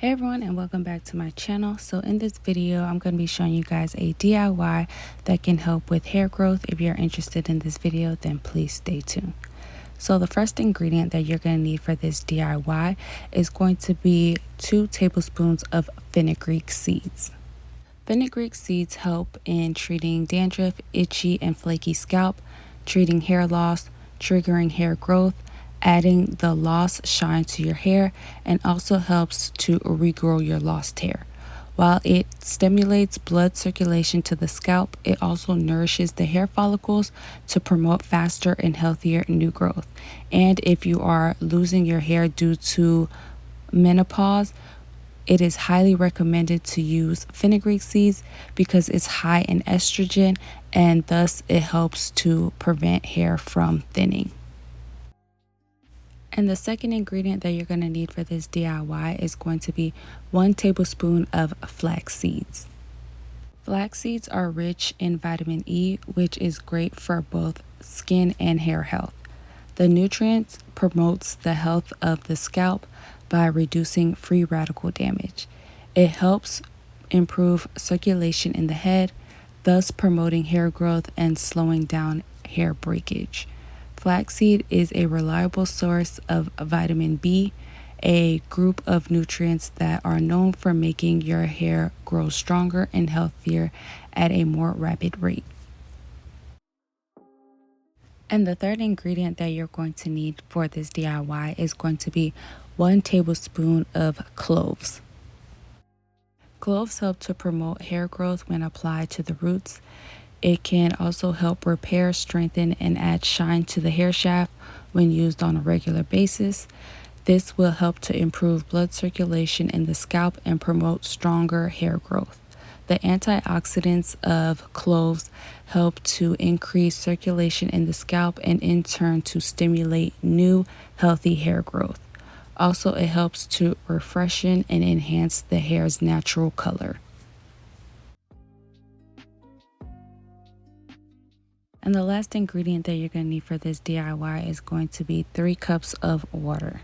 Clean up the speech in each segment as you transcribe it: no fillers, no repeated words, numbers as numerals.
Hey everyone, and welcome back to my channel. So in this video I'm going to be showing you guys a DIY that can help with hair growth. If you're interested in this video, then please stay tuned. So the first ingredient that you're going to need for this DIY is going to be 2 tablespoons of fenugreek seeds. Fenugreek seeds help in treating dandruff, itchy and flaky scalp, treating hair loss, triggering hair growth, adding the lost shine to your hair, and also helps to regrow your lost hair. While it stimulates blood circulation to the scalp, it also nourishes the hair follicles to promote faster and healthier new growth. And if you are losing your hair due to menopause, it is highly recommended to use fenugreek seeds because it's high in estrogen, and thus it helps to prevent hair from thinning. And the second ingredient that you're going to need for this DIY is going to be 1 tablespoon of flax seeds. Flax seeds are rich in vitamin E, which is great for both skin and hair health. The nutrient promotes the health of the scalp by reducing free radical damage. It helps improve circulation in the head, thus promoting hair growth and slowing down hair breakage. Flaxseed is a reliable source of vitamin B, a group of nutrients that are known for making your hair grow stronger and healthier at a more rapid rate. And the third ingredient that you're going to need for this DIY is going to be 1 tablespoon of cloves. Cloves help to promote hair growth when applied to the roots. It can also help repair, strengthen, and add shine to the hair shaft when used on a regular basis. This will help to improve blood circulation in the scalp and promote stronger hair growth. The antioxidants of cloves help to increase circulation in the scalp and in turn to stimulate new healthy hair growth. Also, it helps to refreshen and enhance the hair's natural color. And the last ingredient that you're going to need for this DIY is going to be 3 cups of water.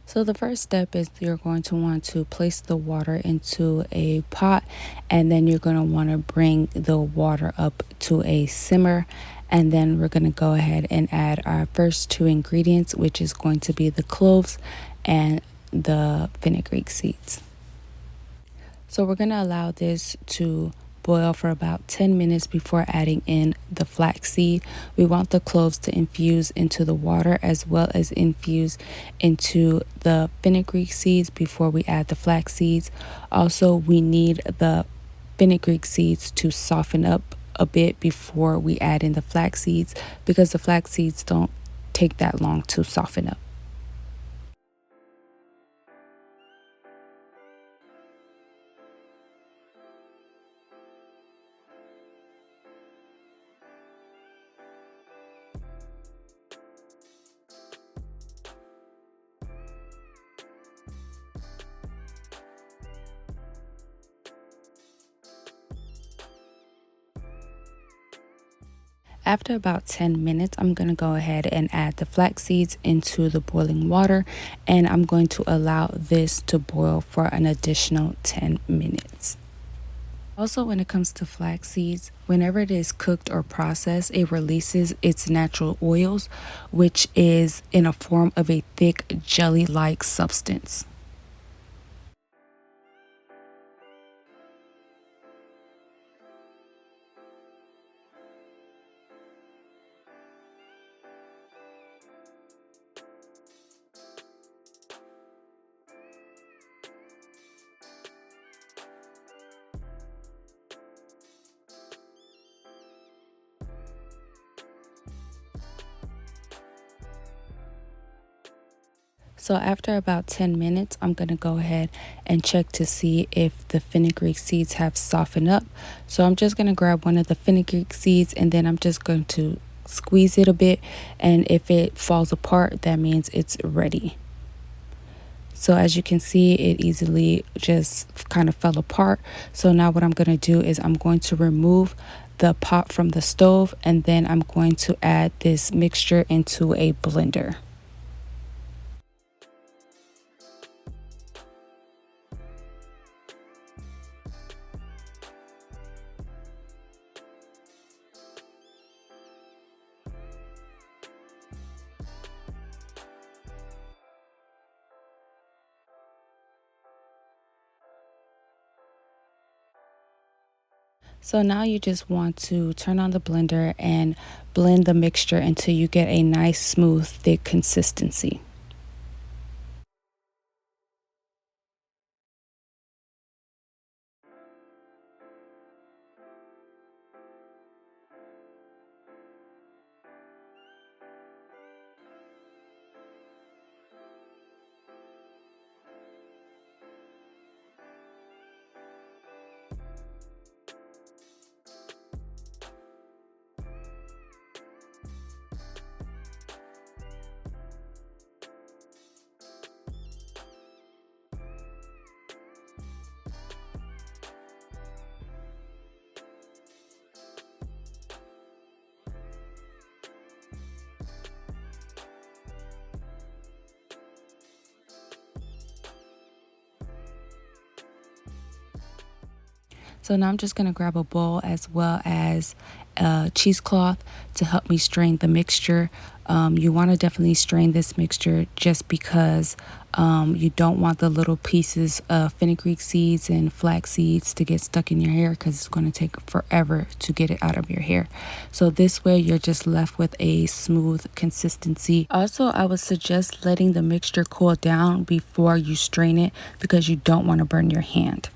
So the first step is you're going to want to place the water into a pot, and then you're going to want to bring the water up to a simmer. And then we're going to go ahead and add our first 2 ingredients, which is going to be the cloves and the fenugreek seeds. So we're going to allow this to boil for about 10 minutes before adding in the flaxseed. We want the cloves to infuse into the water as well as infuse into the fenugreek seeds before we add the flax seeds. Also, we need the fenugreek seeds to soften up a bit before we add in the flax seeds because the flax seeds don't take that long to soften up. After about 10 minutes, I'm going to go ahead and add the flax seeds into the boiling water, and I'm going to allow this to boil for an additional 10 minutes. Also, when it comes to flax seeds, whenever it is cooked or processed, it releases its natural oils, which is in a form of a thick jelly-like substance. So after about 10 minutes, I'm going to go ahead and check to see if the fenugreek seeds have softened up. So I'm just going to grab one of the fenugreek seeds, and then I'm just going to squeeze it a bit. And if it falls apart, that means it's ready. So as you can see, it easily just kind of fell apart. So now what I'm going to do is I'm going to remove the pot from the stove, and then I'm going to add this mixture into a blender. So now you just want to turn on the blender and blend the mixture until you get a nice, smooth, thick consistency. So now I'm just going to grab a bowl as well as a cheesecloth to help me strain the mixture. You want to definitely strain this mixture just because you don't want the little pieces of fenugreek seeds and flax seeds to get stuck in your hair, because it's going to take forever to get it out of your hair. So this way you're just left with a smooth consistency. Also, I would suggest letting the mixture cool down before you strain it, because you don't want to burn your hand.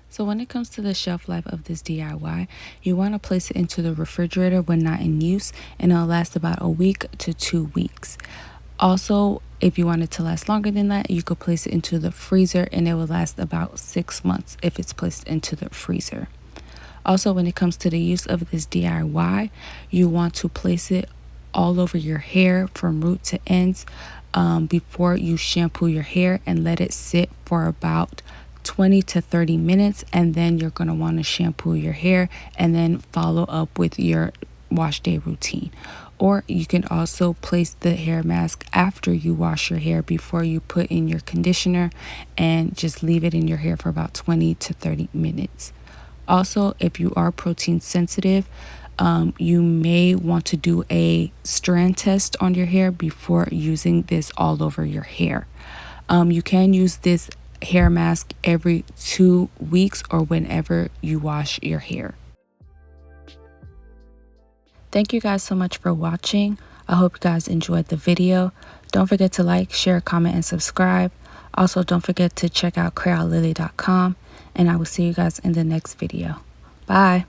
So when it comes to the shelf life of this DIY, you want to place it into the refrigerator when not in use, and it'll last about a week to 2 weeks. Also, if you want it to last longer than that, you could place it into the freezer, and it will last about 6 months if it's placed into the freezer. Also, when it comes to the use of this DIY, you want to place it all over your hair from root to ends before you shampoo your hair, and let it sit for about 20 to 30 minutes, and then you're going to want to shampoo your hair and then follow up with your wash day routine. Or you can also place the hair mask after you wash your hair before you put in your conditioner, and just leave it in your hair for about 20 to 30 minutes. Also, if you are protein sensitive, you may want to do a strand test on your hair before using this all over your hair. You can use this hair mask every 2 weeks or whenever you wash your hair. Thank you guys so much for watching. I hope you guys enjoyed the video. Don't forget to like, share, comment, and subscribe. Also, don't forget to check out crayonlily.com, and I will see you guys in the next video. Bye.